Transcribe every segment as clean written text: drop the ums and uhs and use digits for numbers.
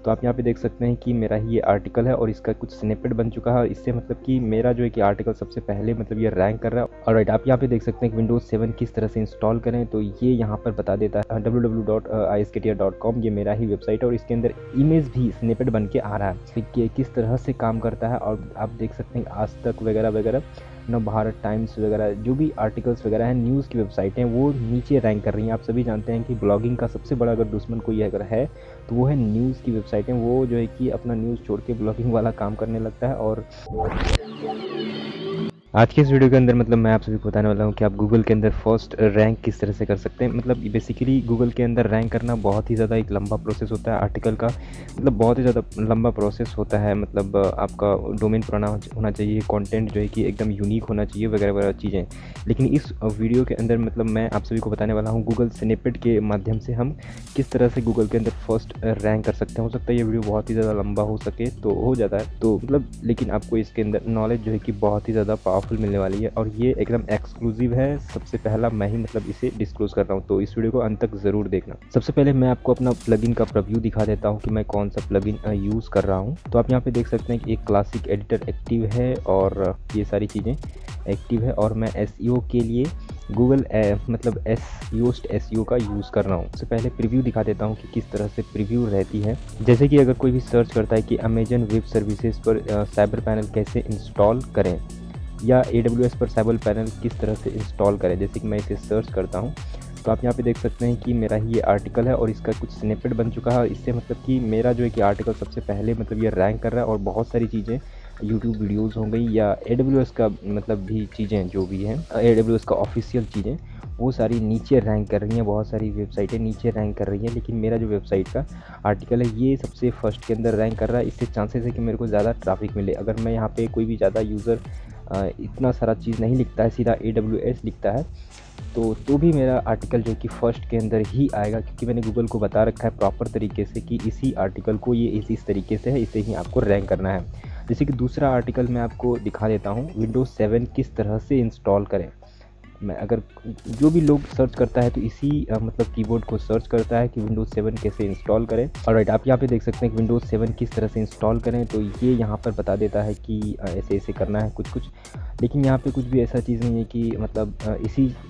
तो आप यहाँ पे देख सकते हैं कि मेरा ही ये आर्टिकल है और इसका कुछ स्निपेट बन चुका है। इससे मतलब कि मेरा जो है कि आर्टिकल सबसे पहले मतलब ये रैंक कर रहा है। ऑलराइट, आप यहाँ पे देख सकते हैं कि विंडोज 7 किस तरह से इंस्टॉल करें, तो ये यहाँ पर बता देता है www.isktia.com। ये मेरा ही वेबसाइट है और इसके अंदर इमेज भी स्निपेट बन के आ रहा है कि किस तरह से काम करता है। और आप देख सकते हैं आज तक वगैरह वगैरह, नवभारत टाइम्स वगैरह जो भी आर्टिकल्स वगैरह हैं, न्यूज़ की वेबसाइटें, वो नीचे रैंक कर रही हैं। आप सभी जानते हैं कि ब्लॉगिंग का सबसे बड़ा अगर दुश्मन कोई अगर है तो वो है न्यूज़ की वेबसाइटें। वो जो है कि अपना न्यूज़ छोड़ के ब्लॉगिंग वाला काम करने लगता है। और आज के इस वीडियो के अंदर मतलब मैं आप सभी को बताने वाला हूँ कि आप गूगल के अंदर फर्स्ट रैंक किस तरह से कर सकते हैं। मतलब बेसिकली गूगल के अंदर रैंक करना बहुत ही ज़्यादा एक लंबा प्रोसेस होता है। आर्टिकल का मतलब बहुत ही ज़्यादा लंबा प्रोसेस होता है। मतलब आपका डोमेन पुराना होना चाहिए, कंटेंट जो है कि एकदम यूनिक होना चाहिए वगैरह वगैरह चीज़ें। लेकिन इस वीडियो के अंदर मतलब मैं आप सभी को बताने वाला हूँ गूगल स्निपेट के माध्यम से हम किस तरह से गूगल के अंदर फर्स्ट रैंक कर सकते हैं। हो सकता है ये वीडियो बहुत ही ज़्यादा लंबा हो सके तो हो जाता है, तो मतलब लेकिन आपको इसके अंदर नॉलेज जो है कि बहुत ही ज़्यादा पावरफुल मिलने वाली है और ये एकदम एक्सक्लूसिव है। सबसे पहला मैं ही मतलब इसे डिस्क्लोज कर रहा हूँ, तो इस वीडियो को अंत तक ज़रूर देखना। सबसे पहले मैं आपको अपना प्लगइन का प्रीव्यू दिखा देता हूँ कि मैं कौन सा प्लगइन यूज़ कर रहा हूँ। तो आप यहाँ पे देख सकते हैं कि एक क्लासिक एडिटर एक्टिव है और ये सारी चीज़ें एक्टिव है। और मैं SEO के लिए गूगल मतलब योस्ट SEO का यूज़ कर रहा हूँ। उससे पहले प्रीव्यू दिखा देता हूँ कि किस तरह से प्रीव्यू रहती है। जैसे कि अगर कोई भी सर्च करता है कि अमेजन वेब सर्विसेज पर साइबर पैनल कैसे इंस्टॉल करें या AWS पर साइबर पैनल किस तरह से इंस्टॉल करें, जैसे कि मैं इसे सर्च करता हूँ तो आप यहाँ पे देख सकते हैं कि मेरा ही ये आर्टिकल है और इसका कुछ स्निपेट बन चुका है। इससे मतलब कि मेरा जो है कि आर्टिकल सबसे पहले मतलब ये रैंक कर रहा है और बहुत सारी चीज़ें यूट्यूब वीडियोस हो गई या AWS का मतलब भी चीज़ें जो भी हैं, AWS का ऑफिशियल चीज़ें, वो सारी नीचे रैंक कर रही हैं। बहुत सारी वेबसाइटें नीचे रैंक कर रही हैं, लेकिन मेरा जो वेबसाइट का आर्टिकल है ये सबसे फर्स्ट के अंदर रैंक कर रहा है। इससे चांसेस है कि मेरे को ज़्यादा ट्रैफिक मिले। अगर मैं यहाँ पे कोई भी ज़्यादा यूज़र इतना सारा चीज़ नहीं लिखता है, सीधा AWS लिखता है, तो भी मेरा आर्टिकल जो कि फ़र्स्ट के अंदर ही आएगा, क्योंकि मैंने गूगल को बता रखा है प्रॉपर तरीके से कि इसी आर्टिकल को ये इस तरीके से है, इसे ही आपको रैंक करना है। जैसे कि दूसरा आर्टिकल मैं आपको दिखा देता हूँ, विंडोज़ 7 किस तरह से इंस्टॉल करें। मैं अगर जो भी लोग सर्च करता है तो इसी मतलब कीबोर्ड को सर्च करता है कि विंडोज़ 7 कैसे इंस्टॉल करें। ऑलराइट, आप यहाँ पे देख सकते हैं कि विंडोज़ 7 किस तरह से इंस्टॉल करें, तो ये यहाँ पर बता देता है कि ऐसे ऐसे करना है कुछ कुछ। लेकिन यहाँ पे कुछ भी ऐसा चीज़ नहीं है कि मतलब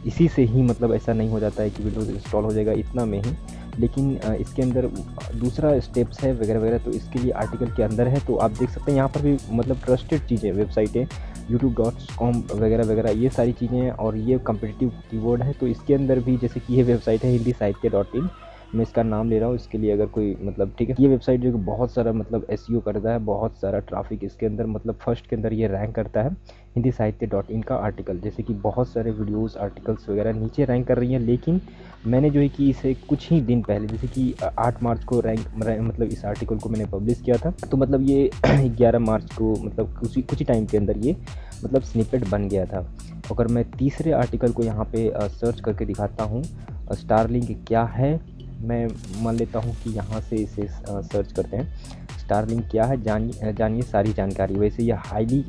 इसी से ही मतलब ऐसा नहीं हो जाता है कि विंडोज़ इंस्टॉल हो जाएगा इतना में ही। लेकिन इसके अंदर दूसरा स्टेप्स है वगैरह वगैरह, तो इसके लिए आर्टिकल के अंदर है। तो आप देख सकते हैं यहाँ पर भी मतलब ट्रस्टेड चीज़ें, वेबसाइटें youtube.com वगैरह वगैरह, ये सारी चीज़ें। और ये कम्पिटिटिव कीवर्ड है, तो इसके अंदर भी जैसे कि ये वेबसाइट है हिंदी साहित्य .in, मैं इसका नाम ले रहा हूँ इसके लिए अगर कोई मतलब ठीक है। ये वेबसाइट जो कि बहुत सारा मतलब SEO करता है, बहुत सारा ट्रैफिक इसके अंदर मतलब फर्स्ट के अंदर ये रैंक करता है। हिंदी साहित्य .in का आर्टिकल, जैसे कि बहुत सारे वीडियोस आर्टिकल्स वगैरह नीचे रैंक कर रही हैं। लेकिन मैंने जो है कि इसे कुछ ही दिन पहले, जैसे कि 8 मार्च को मतलब इस आर्टिकल को मैंने पब्लिश किया था, तो मतलब ये 11 मार्च को मतलब कुछ ही टाइम के अंदर ये मतलब स्निपेट बन गया था। अगर मैं तीसरे आर्टिकल को यहाँ पे सर्च करके दिखाता हूँ, स्टारलिंक क्या है, मैं मान लेता हूँ कि यहाँ से इसे सर्च करते हैं। स्टारलिंक क्या है, जानिए सारी जानकारी। वैसे ये हाईली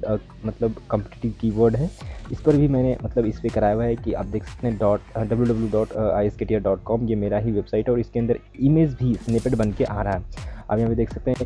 मतलब कम्पिटिटिव कीवर्ड है। इस पर भी मैंने मतलब इस पर कराया हुआ है कि आप देख सकते हैं www.isktia.com, ये मेरा ही वेबसाइट है और इसके अंदर इमेज भी स्निपेट बन के आ रहा है। आप यहाँ पे देख सकते हैं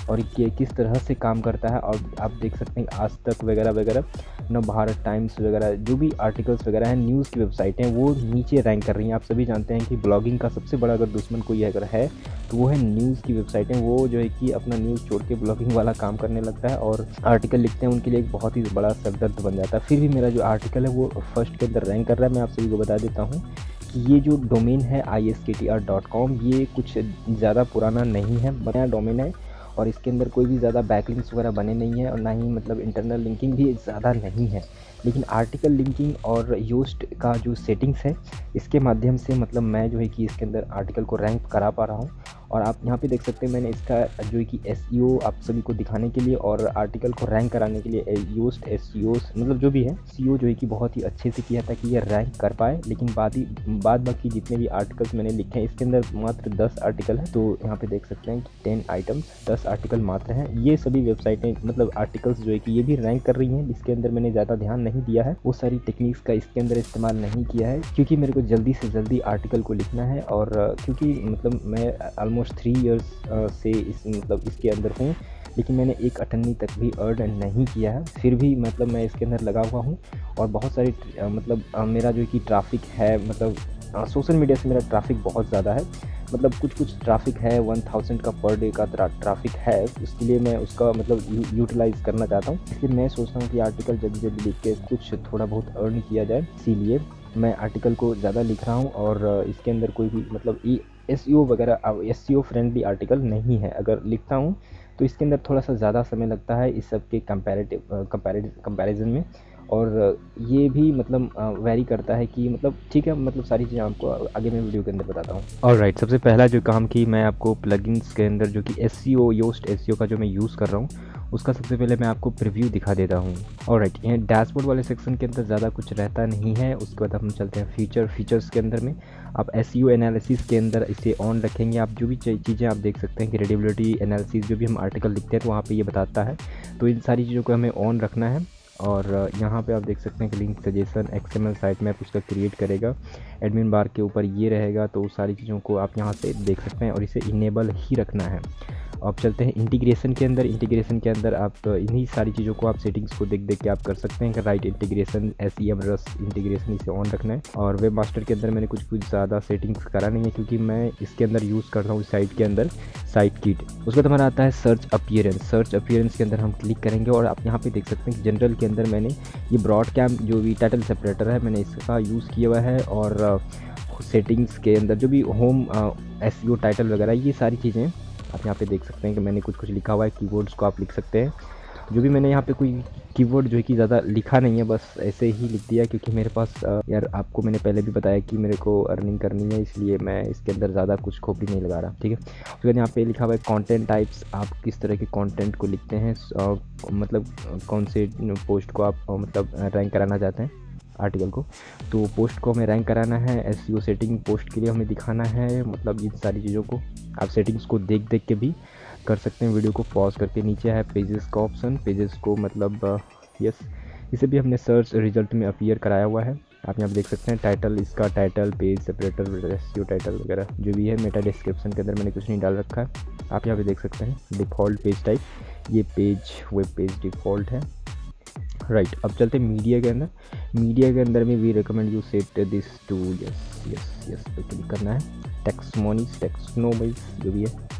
और ये किस तरह से काम करता है। और आप देख सकते हैं आज तक वगैरह वगैरह, नवभारत टाइम्स वगैरह जो भी आर्टिकल्स वगैरह हैं, न्यूज़ की वेबसाइटें, वो नीचे रैंक कर रही हैं। आप सभी जानते हैं कि ब्लॉगिंग का सबसे बड़ा अगर दुश्मन कोई अगर है तो वो है न्यूज़ की वेबसाइटें। वो जो है कि अपना न्यूज़ छोड़ के ब्लॉगिंग वाला काम करने लगता है और आर्टिकल लिखते हैं, उनके लिए एक बहुत ही बड़ा सरदर्द बन जाता है। फिर भी मेरा जो आर्टिकल है वो फर्स्ट के अंदर रैंक कर रहा है। मैं आप सभी को बता देता हूँ कि ये जो डोमेन है isktia.com, ये कुछ ज़्यादा पुराना नहीं है, नया डोमेन है और इसके अंदर कोई भी ज़्यादा बैकलिंक्स वगैरह बने नहीं है और ना ही मतलब इंटरनल लिंकिंग भी ज़्यादा नहीं है। लेकिन आर्टिकल लिंकिंग और योस्ट का जो सेटिंग्स है, इसके माध्यम से मतलब मैं जो है कि इसके अंदर आर्टिकल को रैंक करा पा रहा हूँ। और आप यहाँ पे देख सकते हैं मैंने इसका जो है कि SEO आप सभी को दिखाने के लिए और आर्टिकल को रैंक कराने के लिए योस्ट SEO मतलब जो भी है SEO जो है कि बहुत ही अच्छे से किया था कि ये रैंक कर पाए। लेकिन बाद बाकी जितने भी आर्टिकल्स मैंने लिखे हैं, इसके अंदर मात्र 10 आर्टिकल है। तो यहाँ पे देख सकते हैं कि 10 आइटम्स, 10 आर्टिकल मात्र हैं। ये सभी वेबसाइटें मतलब आर्टिकल्स जो है कि ये भी रैंक कर रही हैं। इसके अंदर मैंने ज़्यादा ध्यान नहीं दिया है, वो सारी टेक्निक्स का इसके अंदर इस्तेमाल नहीं किया है, क्योंकि मेरे को जल्दी से जल्दी आर्टिकल को लिखना है। और क्योंकि मतलब मैं ऑलमोस्ट ऑलमोस्ट 3 इयर्स से इस मतलब इसके अंदर हूँ, लेकिन मैंने एक अठन्नी तक भी अर्न नहीं किया है। फिर भी मतलब मैं इसके अंदर लगा हुआ हूँ और बहुत सारी मतलब मेरा जो कि ट्रैफ़िक है, मतलब सोशल मीडिया से मेरा ट्रैफ़िक बहुत ज़्यादा है। मतलब कुछ ट्रैफ़िक है, 1000 का पर डे का ट्रैफ़िक है, उसके लिए मैं उसका मतलब यूटिलाइज़ करना चाहता हूँ। इसलिए मैं सोचता हूँ कि आर्टिकल जल्दी-जल्दी लिख के कुछ थोड़ा बहुत अर्न किया जाए, इसीलिए मैं आर्टिकल को ज़्यादा लिख रहा हूँ। और इसके अंदर कोई भी मतलब एसईओ वगैरह एसईओ फ्रेंडली आर्टिकल नहीं है। अगर लिखता हूँ तो इसके अंदर थोड़ा-सा ज़्यादा समय लगता है इस सब के कंपैरिज़न में। और ये भी मतलब वैरी करता है कि मतलब ठीक है, मतलब सारी चीज़ें आपको आगे मैं वीडियो के अंदर बताता हूँ। ऑलराइट, सबसे पहला जो काम कि मैं आपको प्लगइन्स के अंदर जो कि एसईओ योस्ट एसईओ का जो मैं यूज़ कर रहा हूँ, उसका सबसे पहले मैं आपको प्रीव्यू दिखा देता हूँ। ऑलराइट, यहाँ डैशबोर्ड वाले सेक्शन के अंदर ज़्यादा कुछ रहता नहीं है। उसके बाद हम चलते हैं फीचर्स के अंदर में। आप एसईओ एनालिसिस के अंदर इसे ऑन रखेंगे, आप जो भी चीज़ें आप देख सकते हैं कि रीडेबिलिटी एनालिसिस जो भी हम आर्टिकल लिखते हैं तो वहाँ पे ये बताता है। तो इन सारी चीज़ों को हमें ऑन रखना है। और यहाँ पे आप देख सकते हैं कि link suggestion XML site map उसका क्रिएट करेगा। एडमिन बार के ऊपर ये रहेगा, तो सारी चीज़ों को आप यहाँ से देख सकते हैं और इसे इनेबल ही रखना है। अब चलते हैं इंटीग्रेशन के अंदर। इंटीग्रेशन के अंदर आप इन्हीं सारी चीज़ों को आप सेटिंग्स को देख के आप कर सकते हैं कि right integration SEM rust integration इसे ऑन रखना है। और वेब मास्टर के अंदर मैंने कुछ ज़्यादा सेटिंग्स करा नहीं है, क्योंकि मैं इसके अंदर यूज़ करता हूँ साइट के अंदर साइट किट। उसके बाद हमारा आता है सर्च अपीयरेंस के अंदर हम क्लिक करेंगे और आप यहाँ पे देख सकते हैं कि जनरल के अंदर मैंने ये ब्रॉडकैम जो भी टाइटल सेपरेटर है मैंने इसका यूज़ किया हुआ है। और सेटिंग्स के अंदर जो भी होम एसईओ टाइटल वगैरह ये सारी चीज़ें आप यहाँ पे देख सकते हैं कि मैंने कुछ लिखा हुआ है। कीवर्ड्स को आप लिख सकते हैं। जो भी मैंने यहाँ पे कोई कीवर्ड जो है कि ज़्यादा लिखा नहीं है, बस ऐसे ही लिख दिया, क्योंकि मेरे पास यार आपको मैंने पहले भी बताया कि मेरे को अर्निंग करनी है, इसलिए मैं इसके अंदर ज़्यादा कुछ खोपड़ी नहीं लगा रहा। ठीक है, उसके बाद यहाँ पे लिखा हुआ है कंटेंट टाइप्स। आप किस तरह के कंटेंट को लिखते हैं, मतलब कौन से पोस्ट को आप मतलब रैंक कराना चाहते हैं आर्टिकल को। तो पोस्ट को हमें रैंक कराना है, एसईओ सेटिंग पोस्ट के लिए हमें दिखाना है। मतलब इन सारी चीज़ों को आप सेटिंग्स को देख के भी कर सकते हैं। वीडियो को पॉज करके नीचे है पेजेस का ऑप्शन, पेजेस को मतलब यस, इसे भी हमने सर्च रिजल्ट में अपीयर कराया हुआ है। आप यहाँ पे देख सकते हैं टाइटल, इसका title page separator SEO title वगैरह जो भी है। मेटा डिस्क्रिप्शन के अंदर मैंने कुछ नहीं डाल रखा है। आप यहाँ पे देख सकते हैं डिफ़ॉल्ट पेज टाइप, ये पेज वेब पेज डिफ़ॉल्ट है। राइट, अब चलते हैं मीडिया के अंदर। मीडिया के अंदर में we recommend you set this to yes पे क्लिक करना है। टेक्सोनोमीज जो भी है,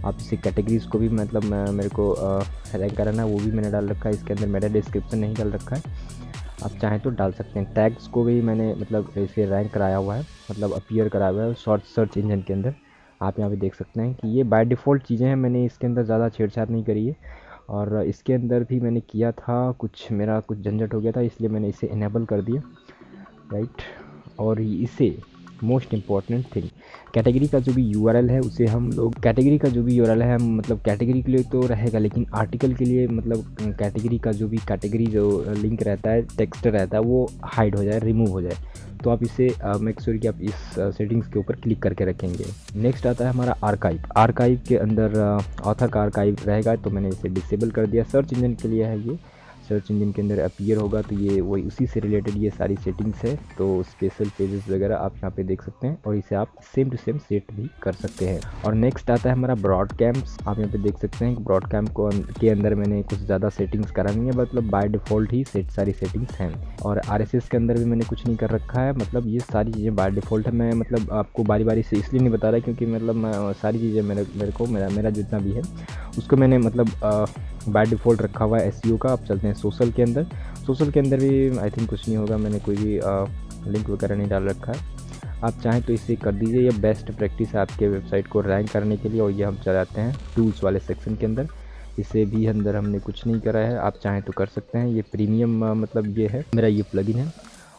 आप इसे कैटेगरीज़ को भी मतलब मेरे को रैंक कराना है, वो भी मैंने डाल रखा है। इसके अंदर मेटा डिस्क्रिप्शन नहीं डाल रखा है, आप चाहें तो डाल सकते हैं। टैग्स को भी मैंने मतलब इसे रैंक कराया हुआ है, मतलब अपीयर कराया हुआ है सर्च इंजन के अंदर। आप यहाँ पे देख सकते हैं कि ये बाय डिफ़ॉल्ट चीज़ें हैं, मैंने इसके अंदर ज़्यादा छेड़छाड़ नहीं करी है। और इसके अंदर भी मैंने किया था, मेरा कुछ झंझट हो गया था, इसलिए मैंने इसे इनेबल कर दिया। राइट, और इसे मोस्ट इम्पॉर्टेंट थिंग, कैटेगरी का जो भी यूआरएल है उसे हम लोग कैटेगरी का जो भी यूआरएल है हम मतलब कैटेगरी के लिए तो रहेगा, लेकिन आर्टिकल के लिए मतलब कैटेगरी का जो भी कैटेगरी जो लिंक रहता है, टेक्स्ट रहता है, वो हाइड हो जाए, रिमूव हो जाए। तो आप इसे मेक श्योर कि आप इस सेटिंग्स के ऊपर क्लिक करके रखेंगे। नेक्स्ट आता है हमारा आर्काइव के अंदर ऑथर का आर्काइव रहेगा, तो मैंने इसे डिसेबल कर दिया। सर्च इंजन के लिए है, ये सर्च इंजन के अंदर अपीयर होगा, तो ये वही उसी से रिलेटेड ये सारी सेटिंग्स है। तो स्पेशल पेजेस वगैरह आप यहाँ पे देख सकते हैं और इसे आप सेम टू सेम सेट भी कर सकते हैं। और नेक्स्ट आता है हमारा ब्रॉडकैम्स। आप यहाँ पे देख सकते हैं कि ब्रॉडकैम को के अंदर मैंने कुछ ज़्यादा सेटिंग्स करा नहीं है, मतलब बाय डिफ़ॉल्ट ही सारी सेटिंग्स हैं। और RSS के अंदर भी मैंने कुछ नहीं कर रखा है, मतलब ये सारी चीज़ें बाय डिफ़ॉल्ट है। मैं मतलब आपको बारी बारी से इसलिए नहीं बता रहा, क्योंकि मतलब मैं सारी चीज़ें मेरा जितना भी है उसको मैंने मतलब बाय डिफ़ॉल्ट रखा हुआ है एसईओ का। अब चलते हैं सोशल के अंदर भी आई थिंक कुछ नहीं होगा, मैंने कोई भी लिंक वगैरह नहीं डाल रखा है। आप चाहें तो इसे कर दीजिए, ये बेस्ट प्रैक्टिस है आपके वेबसाइट को रैंक करने के लिए। और ये हम चलाते हैं टूल्स वाले सेक्शन के अंदर, इसे भी अंदर हमने कुछ नहीं करा है, आप चाहें तो कर सकते हैं। ये प्रीमियम मतलब ये है मेरा, ये प्लगइन है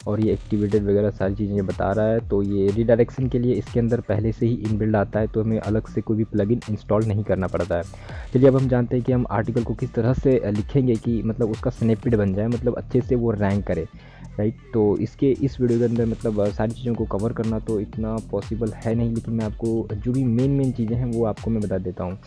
और ये एक्टिवेटेड वगैरह सारी चीज़ें बता रहा है। तो ये रीडायरेक्शन के लिए इसके अंदर पहले से ही इनबिल्ड आता है, तो हमें अलग से कोई भी प्लगइन इंस्टॉल नहीं करना पड़ता है। चलिए अब हम जानते हैं कि हम आर्टिकल को किस तरह से लिखेंगे कि मतलब उसका स्निपेट बन जाए, मतलब अच्छे से वो रैंक करे। राइट, तो इस वीडियो के अंदर मतलब सारी चीज़ों को कवर करना तो इतना पॉसिबल है नहीं, लेकिन मैं आपको जो भी मेन चीज़ें हैं वो आपको मैं बता देता हूँ।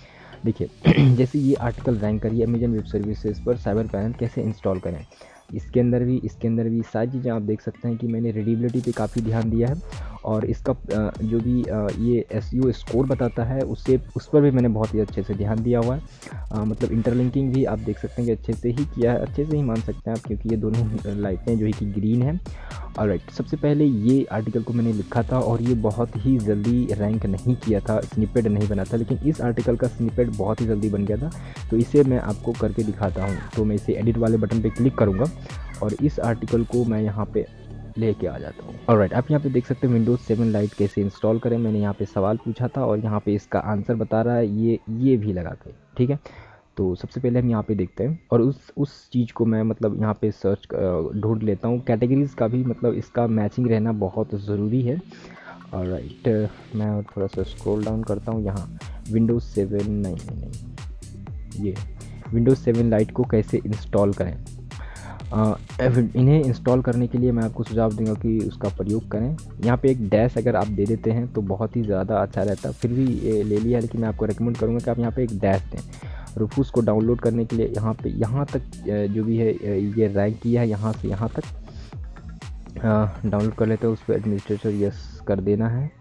देखिए जैसे ये आर्टिकल रैंक करिए अमेजन वेब सर्विसेज पर, साइबर पैनल कैसे इंस्टॉल करें, इसके अंदर भी सारी चीज़ें आप देख सकते हैं कि मैंने रीडेबिलिटी पे काफ़ी ध्यान दिया है। और इसका जो भी ये एसईओ स्कोर बताता है उससे उस पर भी मैंने बहुत ही अच्छे से ध्यान दिया हुआ है। मतलब इंटरलिंकिंग भी आप देख सकते हैं कि अच्छे से ही किया है, अच्छे से ही मान सकते हैं आप, क्योंकि ये दोनों लाइटें जो है कि ग्रीन है। ऑलराइट, सबसे पहले ये आर्टिकल को मैंने लिखा था और ये बहुत ही जल्दी रैंक नहीं किया था, स्निपेट नहीं बना था, लेकिन इस आर्टिकल का स्निपेट बहुत ही जल्दी बन गया था। तो इसे मैं आपको करके दिखाता हूँ। तो मैं इसे एडिट वाले बटन पे क्लिक करूँगा और इस आर्टिकल को मैं यहाँ पे लेके आ जाता हूँ। ऑलराइट, आप यहाँ पे देख सकते हैं विंडोज़ 7 लाइट कैसे इंस्टॉल करें। मैंने यहाँ पे सवाल पूछा था और यहाँ पे इसका आंसर बता रहा है ये भी लगा के, ठीक है। तो सबसे पहले हम यहाँ पे देखते हैं और उस चीज़ को मैं मतलब यहाँ पे सर्च ढूंढ लेता हूँ। कैटेगरीज़ का भी मतलब इसका मैचिंग रहना बहुत ज़रूरी है। ऑलराइट, मैं और थोड़ा सा स्क्रॉल डाउन करता हूँ। यहाँ विंडोज़ 7 नहीं, ये विंडोज़ 7 लाइट को कैसे इंस्टॉल करें। इन्हें इंस्टॉल करने के लिए मैं आपको सुझाव दूंगा कि उसका प्रयोग करें। यहाँ पे एक डैश अगर आप दे देते हैं तो बहुत ही ज़्यादा अच्छा रहता। फिर भी ये ले लिया, लेकिन मैं आपको रेकमेंड करूँगा कि आप यहाँ पे एक डैश दें। रूफूस को डाउनलोड करने के लिए यहाँ तक जो भी है ये रैंक किया है, यहाँ से यहाँ तक डाउनलोड कर लेते हैं। उस पर एडमिनिस्ट्रेटर यस कर देना है,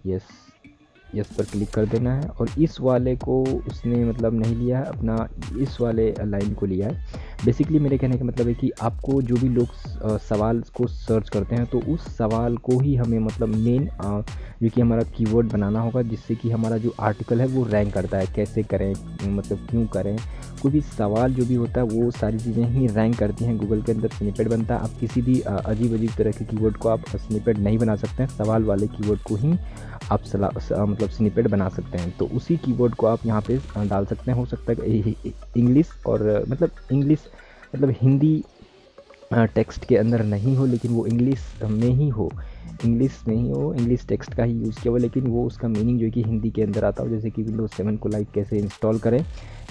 यस पर क्लिक कर देना है। और इस वाले को उसने मतलब नहीं लिया है अपना, इस वाले लाइन को लिया है। बेसिकली मेरे कहने का मतलब है कि आपको जो भी लोग सवाल को सर्च करते हैं तो उस सवाल को ही हमें मतलब मेन जो कि हमारा कीवर्ड बनाना होगा, जिससे कि हमारा जो आर्टिकल है वो रैंक करता है। कैसे करें, मतलब क्यों करें, कोई भी सवाल जो भी होता है वो सारी चीज़ें ही रैंक करती हैं। गूगल के अंदर स्निपेट बनता है। आप किसी भी अजीब अजीब तरह के कीवर्ड को आप स्निपेट नहीं बना सकते हैं। सवाल वाले कीवर्ड को ही आप मतलब स्निपेट बना सकते हैं। तो उसी कीवर्ड को आप यहाँ पे डाल सकते हैं। हो सकता है इंग्लिश और मतलब हिंदी टेक्स्ट के अंदर नहीं हो, लेकिन वो इंग्लिश में ही हो, इंग्लिश टेक्स्ट का ही यूज़ किया हुआ, लेकिन वो उसका मीनिंग जो है कि हिंदी के अंदर आता हो। जैसे कि विंडोज़ 7 को लाइट कैसे इंस्टॉल करें,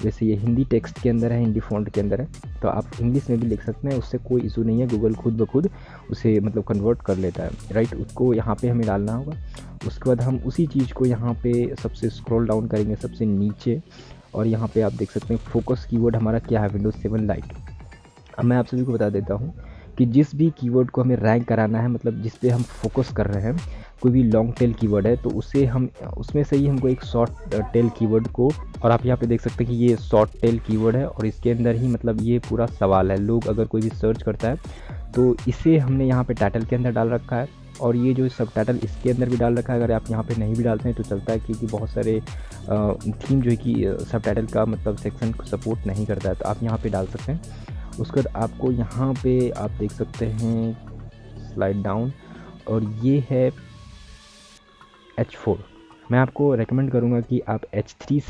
जैसे ये हिंदी टेक्स्ट के अंदर है, हिंदी फ़ॉन्ट के अंदर है, तो आप इंग्लिश में भी लिख सकते हैं। उससे कोई इशू नहीं है, गूगल खुद ब खुद उसे मतलब कन्वर्ट कर लेता है, राइट। उसको यहाँ पे हमें डालना होगा। उसके बाद हम उसी चीज़ को यहाँ पे सबसे स्क्रॉल डाउन करेंगे सबसे नीचे, और यहाँ पे आप देख सकते हैं फोकस कीवर्ड हमारा क्या है, विंडोज़ 7 लाइट। अब मैं आप सभी को बता देता हूँ कि जिस भी कीवर्ड को हमें रैंक कराना है, मतलब जिस पे हम फोकस कर रहे हैं, कोई भी लॉन्ग टेल कीवर्ड है तो उसे हम उसमें से ही हमको एक शॉर्ट टेल कीवर्ड को, और आप यहाँ पे देख सकते हैं कि ये शॉर्ट टेल कीवर्ड है और इसके अंदर ही मतलब ये पूरा सवाल है। लोग अगर कोई भी सर्च करता है तो इसे हमने यहाँ पे टाइटल के अंदर डाल रखा है, और ये जो सब टाइटल इसके अंदर भी डाल रखा है। अगर आप यहाँ पे नहीं भी डालते हैं तो चलता है, क्योंकि बहुत सारे थीम जो है कि सब टाइटल का मतलब सेक्शन को सपोर्ट नहीं करता है, तो आप यहाँ पे डाल सकते हैं। उसके बाद आपको यहाँ पे आप देख सकते हैं स्लाइड डाउन, और ये है H4। मैं आपको रेकमेंड करूँगा कि आप H3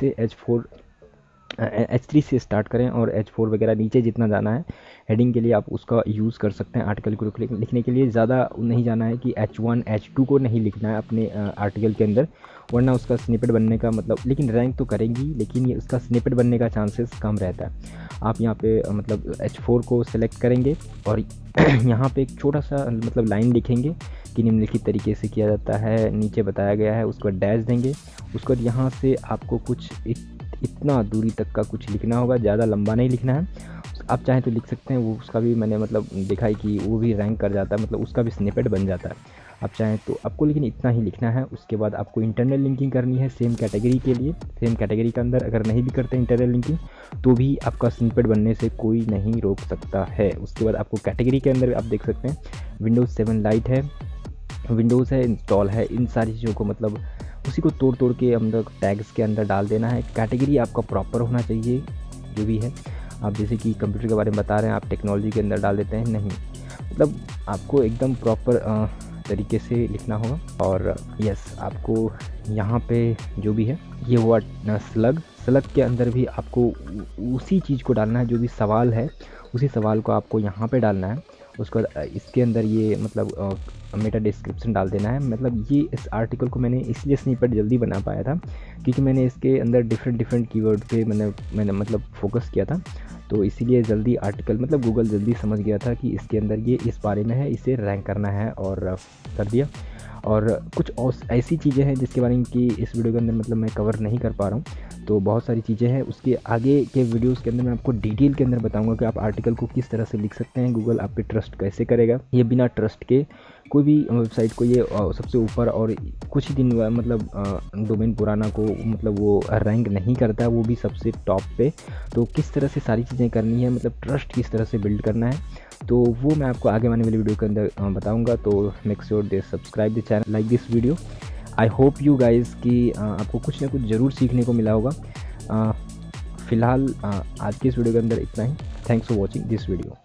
से स्टार्ट करें, और H4 वगैरह नीचे जितना जाना है हेडिंग के लिए आप उसका यूज़ कर सकते हैं। आर्टिकल को लिखने के लिए ज़्यादा नहीं जाना है कि H1 H2 को नहीं लिखना है अपने आर्टिकल के अंदर, वरना उसका स्निपेट बनने का मतलब, लेकिन रैंक तो करेंगी, लेकिन ये उसका स्निपेट बनने का चांसेस कम रहता है। आप यहाँ पे मतलब H4 को सिलेक्ट करेंगे और यहाँ पे एक छोटा सा मतलब लाइन लिखेंगे कि निम्नलिखित तरीके से किया जाता है, नीचे बताया गया है। उसको डैश देंगे। उसके बाद यहाँ से आपको कुछ इतना दूरी तक का कुछ लिखना होगा, ज़्यादा लंबा नहीं लिखना है। आप चाहें तो लिख सकते हैं, वो उसका भी मैंने मतलब देखा है कि वो भी रैंक कर जाता है, मतलब उसका भी स्निपेट बन जाता है। आप चाहें तो आपको लेकिन इतना ही लिखना है। उसके बाद आपको इंटरनल लिंकिंग करनी है सेम कैटेगरी के लिए। सेम कैटेगरी के अंदर अगर नहीं भी करते इंटरनल लिंकिंग तो भी आपका स्निपेट बनने से कोई नहीं रोक सकता है। उसके बाद आपको कैटेगरी के अंदर आप देख सकते हैं विंडोज़ 7 लाइट है, विंडोज़ है, इंस्टॉल है, इन सारी चीज़ों को मतलब उसी को तोड़ के अंदर टैग्स के अंदर डाल देना है। कैटेगरी आपका प्रॉपर होना चाहिए जो भी है। आप जैसे कि कंप्यूटर के बारे में बता रहे हैं, आप टेक्नोलॉजी के अंदर डाल देते हैं, नहीं, मतलब आपको एकदम प्रॉपर तरीके से लिखना होगा। और यस, आपको यहाँ पे जो भी है ये हुआ स्लग के अंदर भी आपको उसी चीज़ को डालना है, जो भी सवाल है उसी सवाल को आपको यहाँ पे डालना है। उसके बाद इसके अंदर ये मतलब मेटा डिस्क्रिप्शन डाल देना है। मतलब ये इस आर्टिकल को मैंने इसलिए स्निपेट जल्दी बना पाया था क्योंकि मैंने इसके अंदर डिफरेंट कीवर्ड पे मैंने मतलब फोकस किया था, तो इसीलिए जल्दी आर्टिकल मतलब गूगल जल्दी समझ गया था कि इसके अंदर ये इस बारे में है, इसे रैंक करना है, और कर दिया। और कुछ ऐसी चीज़ें हैं जिसके बारे में कि इस वीडियो के अंदर मतलब मैं कवर नहीं कर पा रहा हूँ। तो बहुत सारी चीज़ें हैं, उसके आगे के वीडियोज़ के अंदर मैं आपको डिटेल के अंदर बताऊँगा कि आप आर्टिकल को किस तरह से लिख सकते हैं, गूगल आप पे ट्रस्ट कैसे करेगा। ये बिना ट्रस्ट के कोई भी वेबसाइट को ये सबसे ऊपर और कुछ ही दिन मतलब डोमेन पुराना को मतलब वो रैंक नहीं करता, वो भी सबसे टॉप पे। तो किस तरह से सारी चीज़ें करनी है, मतलब ट्रस्ट किस तरह से बिल्ड करना है, तो वो मैं आपको आगे आने वाली वीडियो के अंदर बताऊंगा। तो make sure they subscribe the channel, like this video. I hope you guys कि आपको कुछ ना कुछ ज़रूर सीखने को मिला होगा। फ़िलहाल आज की इस वीडियो के अंदर इतना ही। Thanks for watching this video.